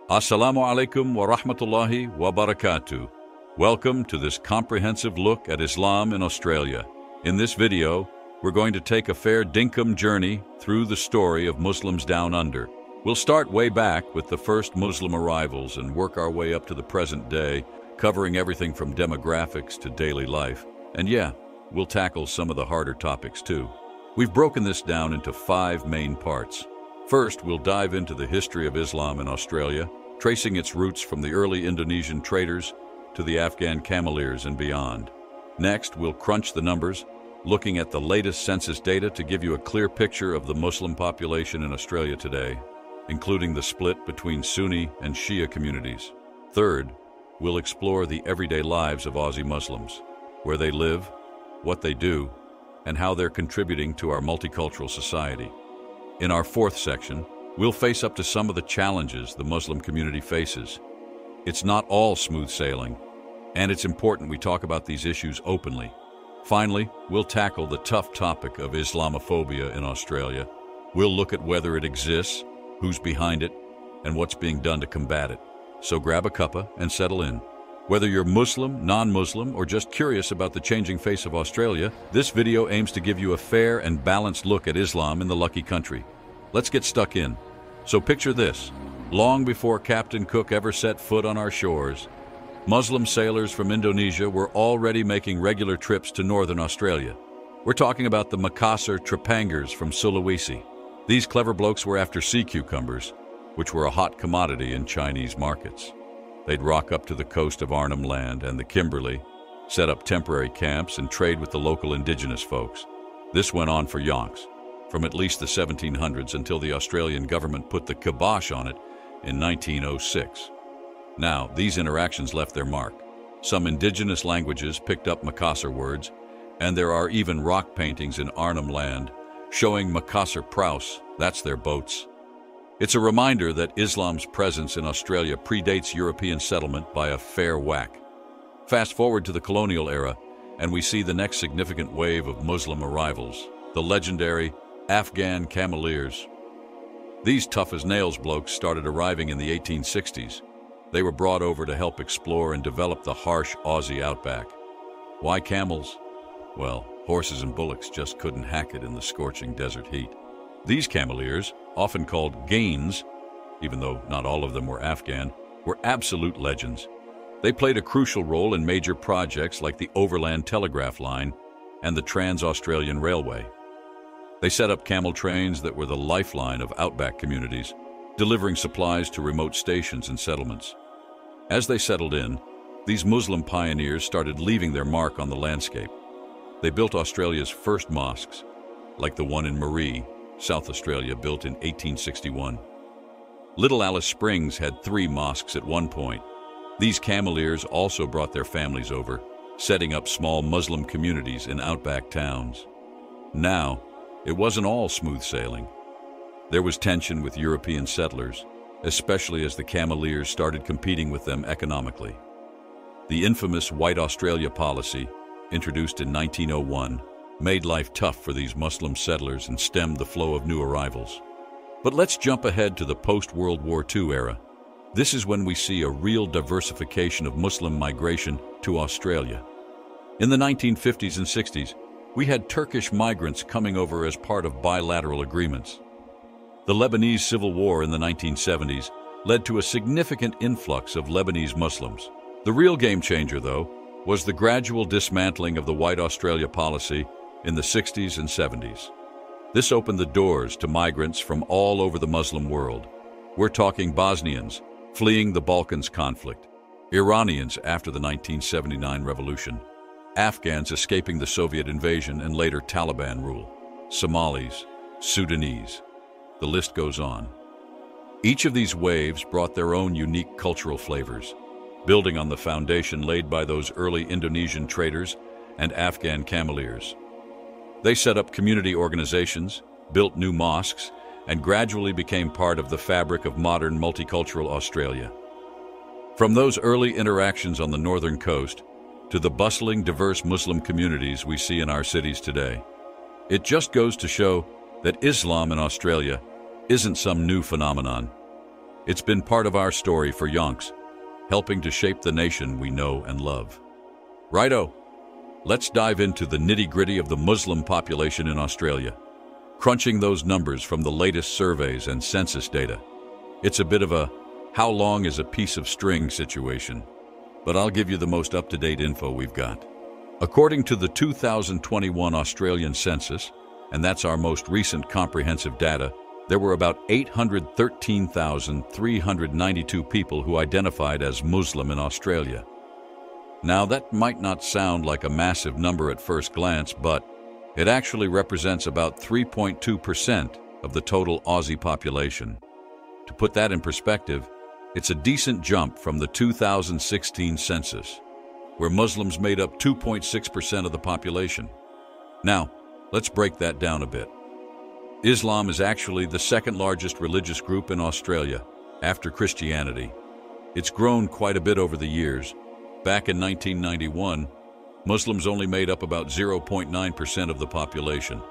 Assalamu alaikum wa rahmatullahi wa barakatuh. Welcome to this comprehensive look at Islam in Australia. In this video, we're going to take a fair dinkum journey through the story of Muslims down under. We'll start way back with the first Muslim arrivals and work our way up to the present day, covering everything from demographics to daily life. And yeah, we'll tackle some of the harder topics too. We've broken this down into 5 main parts. First, we'll dive into the history of Islam in Australia, tracing its roots from the early Indonesian traders to the Afghan cameleers and beyond. Next, we'll crunch the numbers, looking at the latest census data to give you a clear picture of the Muslim population in Australia today, including the split between Sunni and Shia communities. Third, we'll explore the everyday lives of Aussie Muslims, where they live, what they do, and how they're contributing to our multicultural society. In our 4th section, we'll face up to some of the challenges the Muslim community faces. It's not all smooth sailing, and it's important we talk about these issues openly. Finally, we'll tackle the tough topic of Islamophobia in Australia. We'll look at whether it exists, who's behind it, and what's being done to combat it. So grab a cuppa and settle in. Whether you're Muslim, non-Muslim, or just curious about the changing face of Australia, this video aims to give you a fair and balanced look at Islam in the lucky country. Let's get stuck in. So picture this. Long before Captain Cook ever set foot on our shores, Muslim sailors from Indonesia were already making regular trips to northern Australia. We're talking about the Makassar trepangers from Sulawesi. These clever blokes were after sea cucumbers, which were a hot commodity in Chinese markets. They'd rock up to the coast of Arnhem Land and the Kimberley, set up temporary camps and trade with the local indigenous folks. This went on for yonks, from at least the 1700s until the Australian government put the kibosh on it in 1906. Now, these interactions left their mark. Some indigenous languages picked up Makassar words, and there are even rock paintings in Arnhem Land showing Makassar praus, that's their boats. It's a reminder that Islam's presence in Australia predates European settlement by a fair whack. Fast forward to the colonial era, and we see the next significant wave of Muslim arrivals, the legendary Afghan cameleers. These tough-as-nails blokes started arriving in the 1860s. They were brought over to help explore and develop the harsh Aussie outback. Why camels? Well, horses and bullocks just couldn't hack it in the scorching desert heat. These cameleers, often called Gains, even though not all of them were Afghan, were absolute legends. They played a crucial role in major projects like the Overland Telegraph Line and the Trans-Australian Railway. They set up camel trains that were the lifeline of outback communities, delivering supplies to remote stations and settlements. As they settled in, these Muslim pioneers started leaving their mark on the landscape. They built Australia's first mosques, like the one in Maree, South Australia, built in 1861. Little Alice Springs had 3 mosques at one point. These cameleers also brought their families over, setting up small Muslim communities in outback towns. Now, it wasn't all smooth sailing. There was tension with European settlers, especially as the cameleers started competing with them economically. The infamous White Australia policy, introduced in 1901, made life tough for these Muslim settlers and stemmed the flow of new arrivals. But let's jump ahead to the post-World War II era. This is when we see a real diversification of Muslim migration to Australia. In the 1950s and 60s, we had Turkish migrants coming over as part of bilateral agreements. The Lebanese Civil War in the 1970s led to a significant influx of Lebanese Muslims. The real game changer, though, was the gradual dismantling of the White Australia policy in the 60s and 70s. This opened the doors to migrants from all over the Muslim world. We're talking Bosnians fleeing the Balkans conflict, Iranians after the 1979 revolution, Afghans escaping the Soviet invasion and later Taliban rule, Somalis, Sudanese. The list goes on. Each of these waves brought their own unique cultural flavors, building on the foundation laid by those early Indonesian traders and Afghan cameleers. They set up community organizations, built new mosques, and gradually became part of the fabric of modern multicultural Australia. From those early interactions on the northern coast to the bustling, diverse Muslim communities we see in our cities today, it just goes to show that Islam in Australia isn't some new phenomenon. It's been part of our story for yonks, helping to shape the nation we know and love. Righto, let's dive into the nitty-gritty of the Muslim population in Australia, crunching those numbers from the latest surveys and census data. It's a bit of a how long is a piece of string situation, but I'll give you the most up-to-date info we've got. According to the 2021 Australian census, and that's our most recent comprehensive data, there were about 813,392 people who identified as Muslim in Australia. Now, that might not sound like a massive number at first glance, but it actually represents about 3.2% of the total Aussie population. To put that in perspective, it's a decent jump from the 2016 census, where Muslims made up 2.6% of the population. Now, let's break that down a bit. Islam is actually the second largest religious group in Australia, after Christianity. It's grown quite a bit over the years. Back in 1991, Muslims only made up about 0.9% of the population.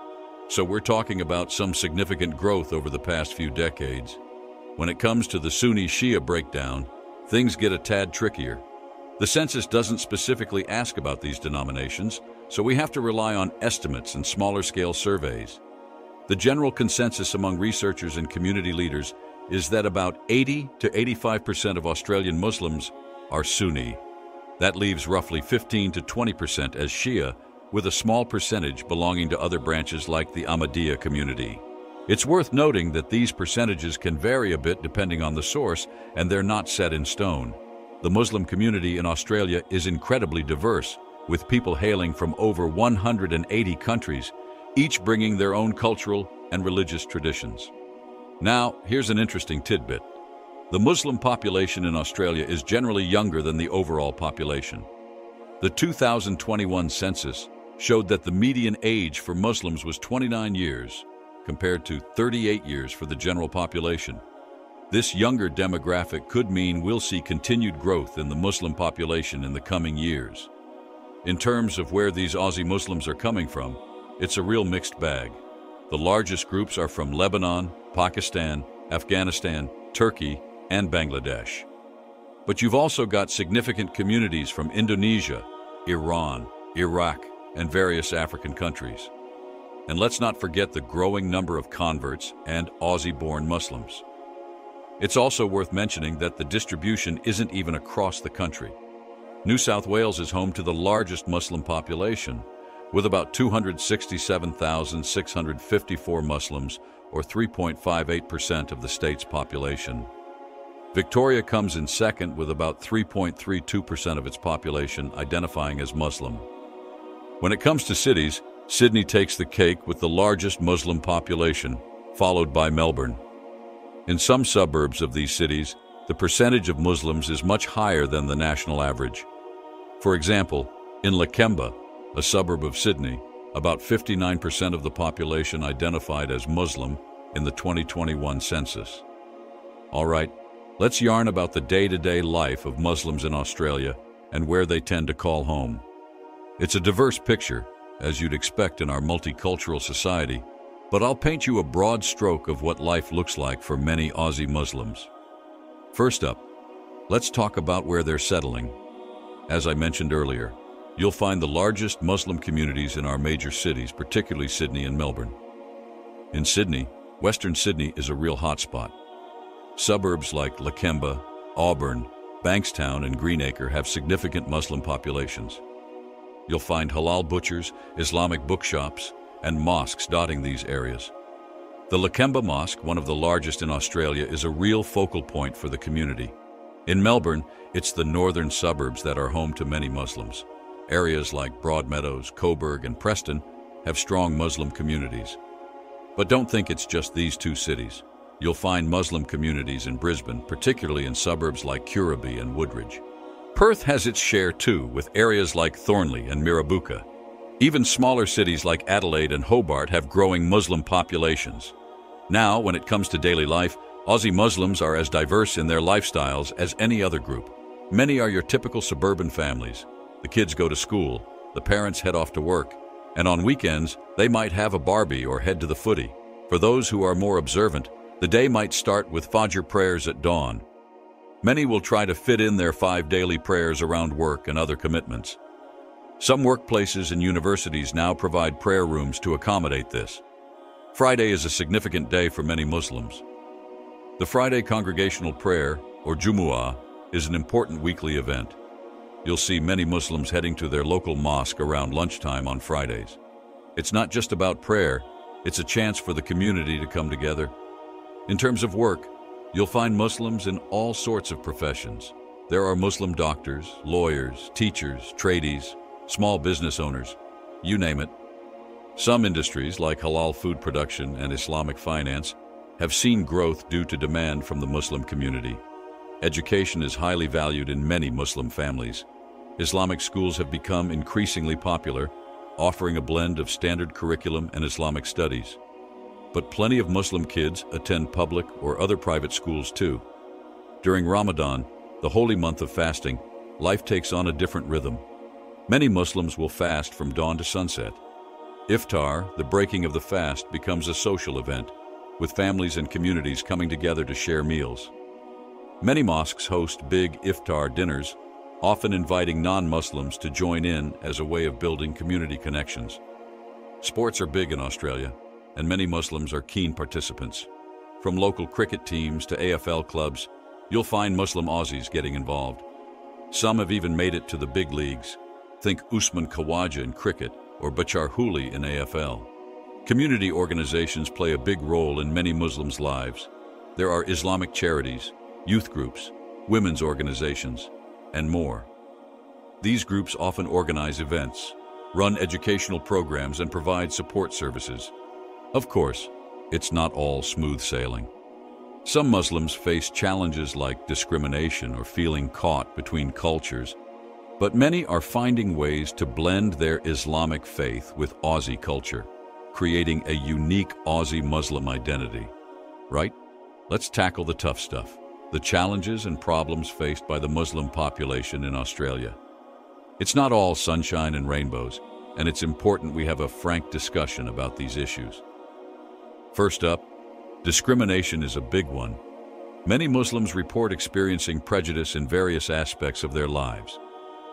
So we're talking about some significant growth over the past few decades. When it comes to the Sunni-Shia breakdown, things get a tad trickier. The census doesn't specifically ask about these denominations, so we have to rely on estimates and smaller-scale surveys. The general consensus among researchers and community leaders is that about 80 to 85% of Australian Muslims are Sunni. That leaves roughly 15 to 20% as Shia, with a small percentage belonging to other branches like the Ahmadiyya community. It's worth noting that these percentages can vary a bit depending on the source, and they're not set in stone. The Muslim community in Australia is incredibly diverse, with people hailing from over 180 countries, each bringing their own cultural and religious traditions. Now, here's an interesting tidbit. The Muslim population in Australia is generally younger than the overall population. The 2021 census showed that the median age for Muslims was 29 years, compared to 38 years for the general population. This younger demographic could mean we'll see continued growth in the Muslim population in the coming years. In terms of where these Aussie Muslims are coming from, it's a real mixed bag. The largest groups are from Lebanon, Pakistan, Afghanistan, Turkey, and Bangladesh. But you've also got significant communities from Indonesia, Iran, Iraq, and various African countries. And let's not forget the growing number of converts and Aussie-born Muslims. It's also worth mentioning that the distribution isn't even across the country. New South Wales is home to the largest Muslim population, with about 267,654 Muslims, or 3.58% of the state's population. Victoria comes in second with about 3.32% of its population identifying as Muslim. When it comes to cities, Sydney takes the cake with the largest Muslim population, followed by Melbourne. In some suburbs of these cities, the percentage of Muslims is much higher than the national average. For example, in Lakemba, a suburb of Sydney, about 59% of the population identified as Muslim in the 2021 census. All right, let's yarn about the day-to-day life of Muslims in Australia and where they tend to call home. It's a diverse picture, as you'd expect in our multicultural society, but I'll paint you a broad stroke of what life looks like for many Aussie Muslims. First up, let's talk about where they're settling. As I mentioned earlier, you'll find the largest Muslim communities in our major cities, particularly Sydney and Melbourne. In Sydney, Western Sydney is a real hotspot. Suburbs like Lakemba, Auburn, Bankstown, and Greenacre have significant Muslim populations. You'll find Halal butchers, Islamic bookshops, and mosques dotting these areas. The Lakemba Mosque, one of the largest in Australia, is a real focal point for the community. In Melbourne, it's the northern suburbs that are home to many Muslims. Areas like Broadmeadows, Coburg, and Preston have strong Muslim communities. But don't think it's just these two cities. You'll find Muslim communities in Brisbane, particularly in suburbs like Currabee and Woodridge. Perth has its share too, with areas like Thornley and Mirrabooka. Even smaller cities like Adelaide and Hobart have growing Muslim populations. Now, when it comes to daily life, Aussie Muslims are as diverse in their lifestyles as any other group. Many are your typical suburban families. The kids go to school, the parents head off to work, and on weekends, they might have a barbie or head to the footy. For those who are more observant, The day might start with Fajr prayers at dawn. Many will try to fit in their 5 daily prayers around work and other commitments. Some workplaces and universities now provide prayer rooms to accommodate this. Friday is a significant day for many Muslims. The Friday congregational prayer, or Jumu'ah, is an important weekly event. You'll see many Muslims heading to their local mosque around lunchtime on Fridays. It's not just about prayer, it's a chance for the community to come together. In terms of work, you'll find Muslims in all sorts of professions. There are Muslim doctors, lawyers, teachers, tradies, small business owners, you name it. Some industries, like halal food production and Islamic finance, have seen growth due to demand from the Muslim community. Education is highly valued in many Muslim families. Islamic schools have become increasingly popular, offering a blend of standard curriculum and Islamic studies. But plenty of Muslim kids attend public or other private schools too. During Ramadan, the holy month of fasting, life takes on a different rhythm. Many Muslims will fast from dawn to sunset. Iftar, the breaking of the fast, becomes a social event, with families and communities coming together to share meals. Many mosques host big iftar dinners, often inviting non-Muslims to join in as a way of building community connections. Sports are big in Australia, and many Muslims are keen participants. From local cricket teams to AFL clubs, you'll find Muslim Aussies getting involved. Some have even made it to the big leagues. Think Usman Khawaja in cricket or Bachar Hooli in AFL. Community organizations play a big role in many Muslims' lives. There are Islamic charities, youth groups, women's organizations, and more. These groups often organize events, run educational programs, and provide support services. Of course, it's not all smooth sailing. Some Muslims face challenges like discrimination or feeling caught between cultures, but many are finding ways to blend their Islamic faith with Aussie culture, creating a unique Aussie Muslim identity. Right? Let's tackle the tough stuff, the challenges and problems faced by the Muslim population in Australia. It's not all sunshine and rainbows, and it's important we have a frank discussion about these issues. First up, discrimination is a big one. Many Muslims report experiencing prejudice in various aspects of their lives.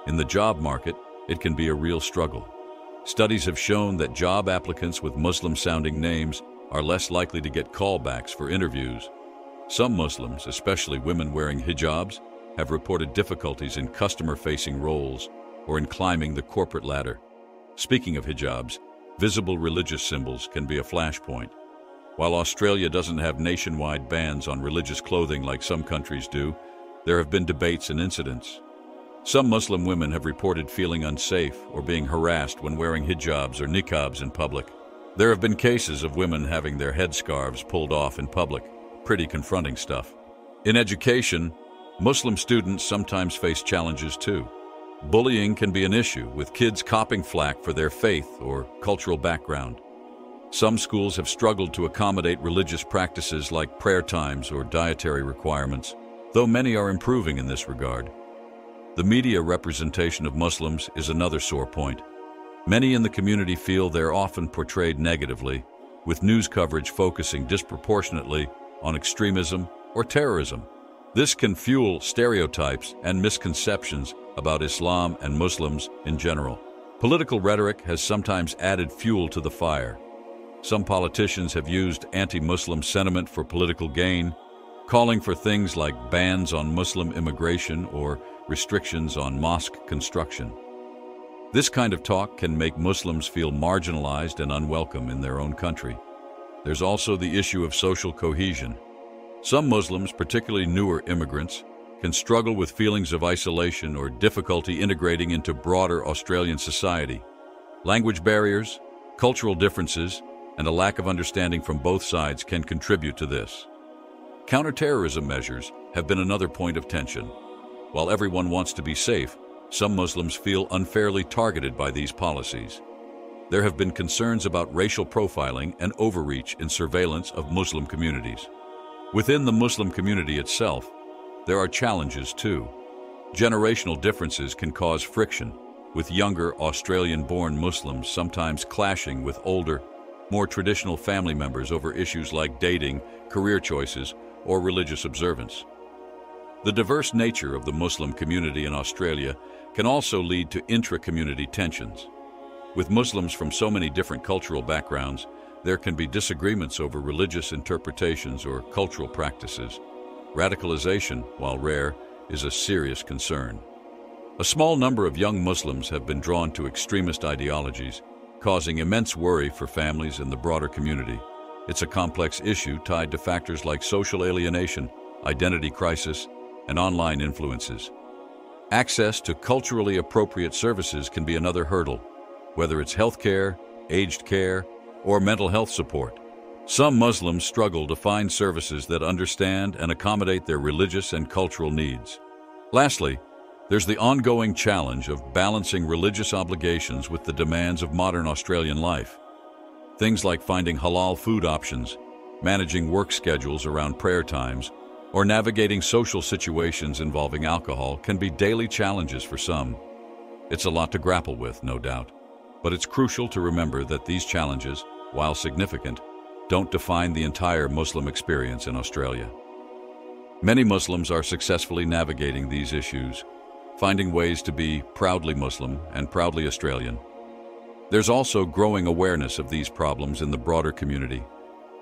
In the job market, it can be a real struggle. Studies have shown that job applicants with Muslim-sounding names are less likely to get callbacks for interviews. Some Muslims, especially women wearing hijabs, have reported difficulties in customer-facing roles or in climbing the corporate ladder. Speaking of hijabs, visible religious symbols can be a flashpoint. While Australia doesn't have nationwide bans on religious clothing like some countries do, there have been debates and incidents. Some Muslim women have reported feeling unsafe or being harassed when wearing hijabs or niqabs in public. There have been cases of women having their headscarves pulled off in public. Pretty confronting stuff. In education, Muslim students sometimes face challenges too. Bullying can be an issue, with kids copping flack for their faith or cultural background. Some schools have struggled to accommodate religious practices like prayer times or dietary requirements, though many are improving in this regard. The media representation of Muslims is another sore point. Many in the community feel they're often portrayed negatively, with news coverage focusing disproportionately on extremism or terrorism. This can fuel stereotypes and misconceptions about Islam and Muslims in general. Political rhetoric has sometimes added fuel to the fire. Some politicians have used anti-Muslim sentiment for political gain, calling for things like bans on Muslim immigration or restrictions on mosque construction. This kind of talk can make Muslims feel marginalized and unwelcome in their own country. There's also the issue of social cohesion. Some Muslims, particularly newer immigrants, can struggle with feelings of isolation or difficulty integrating into broader Australian society. Language barriers, cultural differences, and a lack of understanding from both sides can contribute to this. Counterterrorism measures have been another point of tension. While everyone wants to be safe, some Muslims feel unfairly targeted by these policies. There have been concerns about racial profiling and overreach in surveillance of Muslim communities. Within the Muslim community itself, there are challenges too. Generational differences can cause friction, with younger Australian-born Muslims sometimes clashing with older, more traditional family members over issues like dating, career choices, or religious observance. The diverse nature of the Muslim community in Australia can also lead to intra-community tensions. With Muslims from so many different cultural backgrounds, there can be disagreements over religious interpretations or cultural practices. Radicalization, while rare, is a serious concern. A small number of young Muslims have been drawn to extremist ideologies, causing immense worry for families and the broader community. It's a complex issue tied to factors like social alienation, identity crisis, and online influences. Access to culturally appropriate services can be another hurdle, whether it's healthcare, aged care, or mental health support. Some Muslims struggle to find services that understand and accommodate their religious and cultural needs. Lastly, there's the ongoing challenge of balancing religious obligations with the demands of modern Australian life. Things like finding halal food options, managing work schedules around prayer times, or navigating social situations involving alcohol can be daily challenges for some. It's a lot to grapple with, no doubt, but it's crucial to remember that these challenges, while significant, don't define the entire Muslim experience in Australia. Many Muslims are successfully navigating these issues, finding ways to be proudly Muslim and proudly Australian. There's also growing awareness of these problems in the broader community,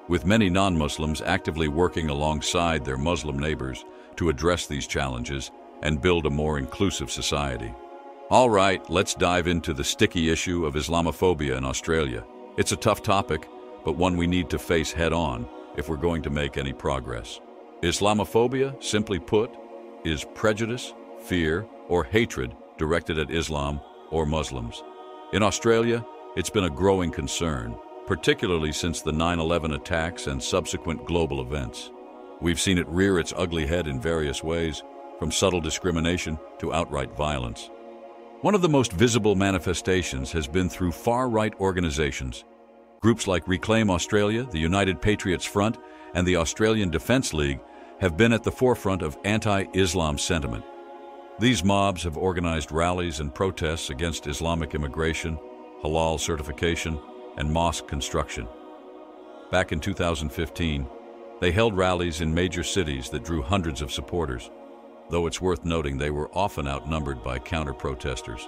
with many non-Muslims actively working alongside their Muslim neighbors to address these challenges and build a more inclusive society. All right, let's dive into the sticky issue of Islamophobia in Australia. It's a tough topic, but one we need to face head-on if we're going to make any progress. Islamophobia, simply put, is prejudice, fear, or hatred directed at Islam or Muslims. In Australia, it's been a growing concern, particularly since the 9/11 attacks and subsequent global events. We've seen it rear its ugly head in various ways, from subtle discrimination to outright violence. One of the most visible manifestations has been through far-right organizations. Groups like Reclaim Australia, the United Patriots Front, and the Australian Defence League have been at the forefront of anti-Islam sentiment. These mobs have organized rallies and protests against Islamic immigration, Halal certification, and mosque construction. Back in 2015, they held rallies in major cities that drew hundreds of supporters, though it's worth noting they were often outnumbered by counter-protesters.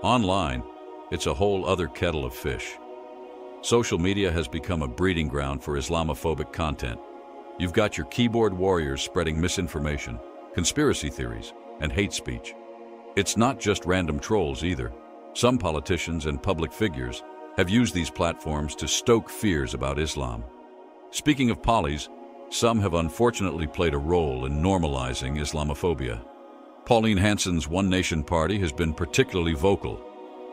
Online, it's a whole other kettle of fish. Social media has become a breeding ground for Islamophobic content. You've got your keyboard warriors spreading misinformation, conspiracy theories, and hate speech. It's not just random trolls either. Some politicians and public figures have used these platforms to stoke fears about Islam. Speaking of polys, some have unfortunately played a role in normalizing Islamophobia. Pauline Hanson's One Nation Party has been particularly vocal,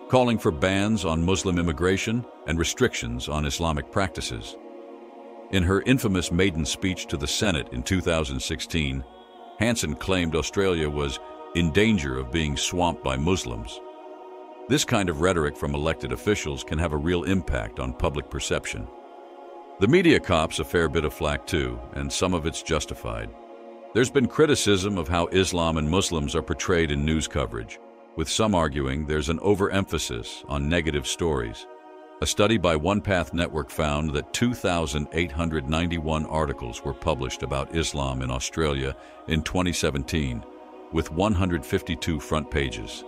calling for bans on Muslim immigration and restrictions on Islamic practices. In her infamous maiden speech to the Senate in 2016, Hanson claimed Australia was in danger of being swamped by Muslims. This kind of rhetoric from elected officials can have a real impact on public perception. The media cops a fair bit of flack too, and some of it's justified. There's been criticism of how Islam and Muslims are portrayed in news coverage, with some arguing there's an overemphasis on negative stories. A study by One Path Network found that 2,891 articles were published about Islam in Australia in 2017, with 152 front pages.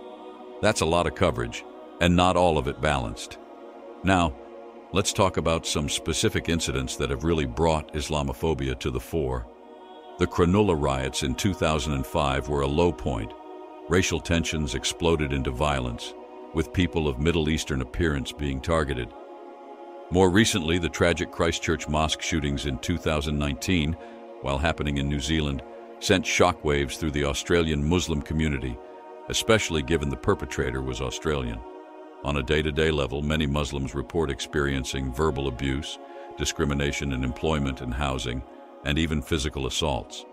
That's a lot of coverage, and not all of it balanced. Now, let's talk about some specific incidents that have really brought Islamophobia to the fore. The Cronulla riots in 2005 were a low point. Racial tensions exploded into violence, with people of Middle Eastern appearance being targeted. More recently, the tragic Christchurch mosque shootings in 2019, while happening in New Zealand, sent shockwaves through the Australian Muslim community, especially given the perpetrator was Australian. On a day-to-day level, many Muslims report experiencing verbal abuse, discrimination in employment and housing, and even physical assaults.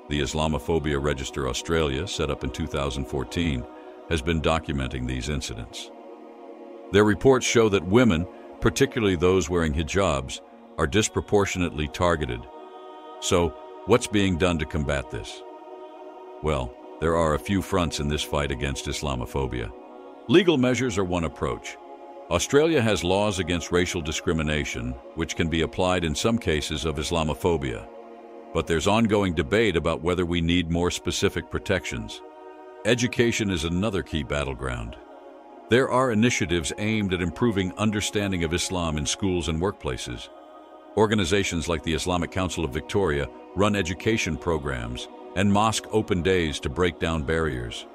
The Islamophobia Register Australia, set up in 2014, has been documenting these incidents. Their reports show that women, particularly those wearing hijabs, are disproportionately targeted. So, what's being done to combat this? Well, there are a few fronts in this fight against Islamophobia. Legal measures are one approach. Australia has laws against racial discrimination, which can be applied in some cases of Islamophobia. But there's ongoing debate about whether we need more specific protections. Education is another key battleground. There are initiatives aimed at improving understanding of Islam in schools and workplaces. Organizations like the Islamic Council of Victoria run education programs and mosque open days to break down barriers.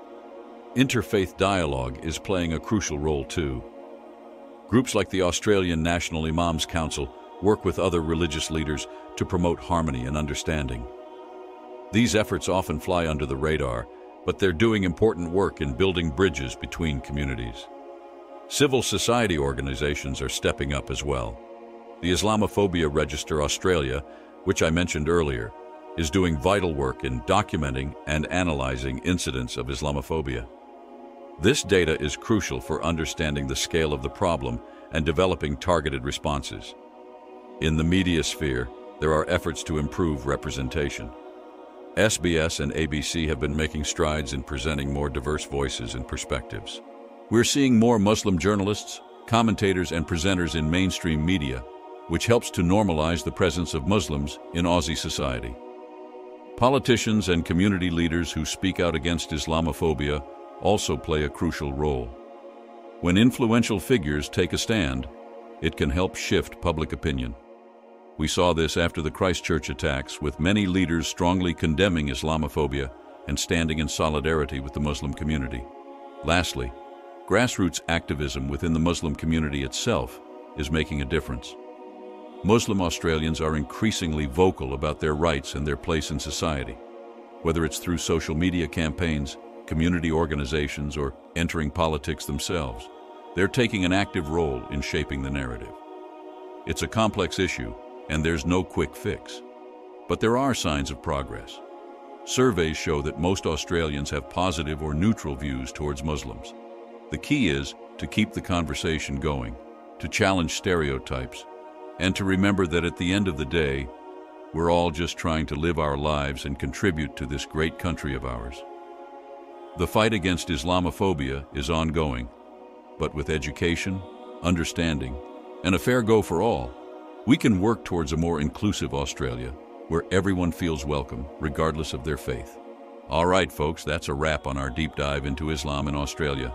Interfaith dialogue is playing a crucial role too. Groups like the Australian National Imams Council work with other religious leaders to promote harmony and understanding. These efforts often fly under the radar, but they're doing important work in building bridges between communities. Civil society organizations are stepping up as well. The Islamophobia Register Australia, which I mentioned earlier, is doing vital work in documenting and analyzing incidents of Islamophobia. This data is crucial for understanding the scale of the problem and developing targeted responses. In the media sphere, there are efforts to improve representation. SBS and ABC have been making strides in presenting more diverse voices and perspectives. We're seeing more Muslim journalists, commentators, and presenters in mainstream media, which helps to normalize the presence of Muslims in Aussie society. Politicians and community leaders who speak out against Islamophobia also play a crucial role. When influential figures take a stand, it can help shift public opinion. We saw this after the Christchurch attacks, with many leaders strongly condemning Islamophobia and standing in solidarity with the Muslim community. Lastly, grassroots activism within the Muslim community itself is making a difference. Muslim Australians are increasingly vocal about their rights and their place in society. Whether it's through social media campaigns, community organizations, or entering politics themselves, they're taking an active role in shaping the narrative. It's a complex issue, and there's no quick fix. But there are signs of progress. Surveys show that most Australians have positive or neutral views towards Muslims. The key is to keep the conversation going, to challenge stereotypes, and to remember that at the end of the day, we're all just trying to live our lives and contribute to this great country of ours. The fight against Islamophobia is ongoing, but with education, understanding, and a fair go for all, we can work towards a more inclusive Australia, where everyone feels welcome, regardless of their faith. All right, folks, that's a wrap on our deep dive into Islam in Australia.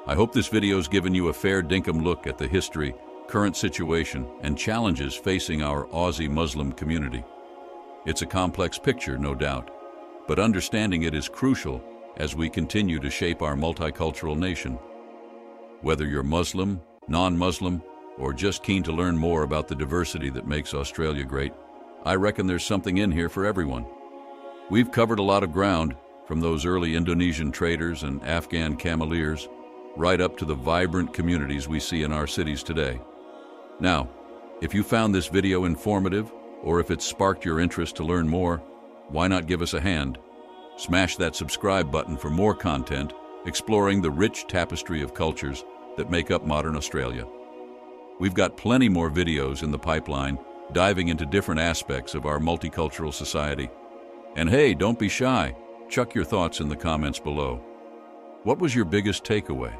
I hope this video's given you a fair dinkum look at the history, current situation, and challenges facing our Aussie Muslim community. It's a complex picture, no doubt, but understanding it is crucial as we continue to shape our multicultural nation. Whether you're Muslim, non-Muslim, or just keen to learn more about the diversity that makes Australia great, I reckon there's something in here for everyone. We've covered a lot of ground, from those early Indonesian traders and Afghan cameleers, right up to the vibrant communities we see in our cities today. Now, if you found this video informative, or if it sparked your interest to learn more, why not give us a hand? Smash that subscribe button for more content exploring the rich tapestry of cultures that make up modern Australia. We've got plenty more videos in the pipeline, diving into different aspects of our multicultural society. And hey, don't be shy. Chuck your thoughts in the comments below. What was your biggest takeaway?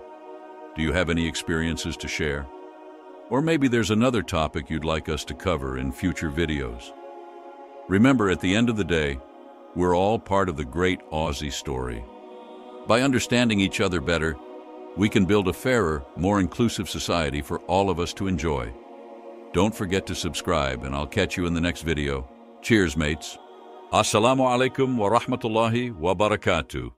Do you have any experiences to share? Or maybe there's another topic you'd like us to cover in future videos. Remember, at the end of the day, we're all part of the great Aussie story. By understanding each other better, we can build a fairer, more inclusive society for all of us to enjoy. Don't forget to subscribe, and I'll catch you in the next video. Cheers, mates. Assalamu alaikum wa rahmatullahi wa barakatuh.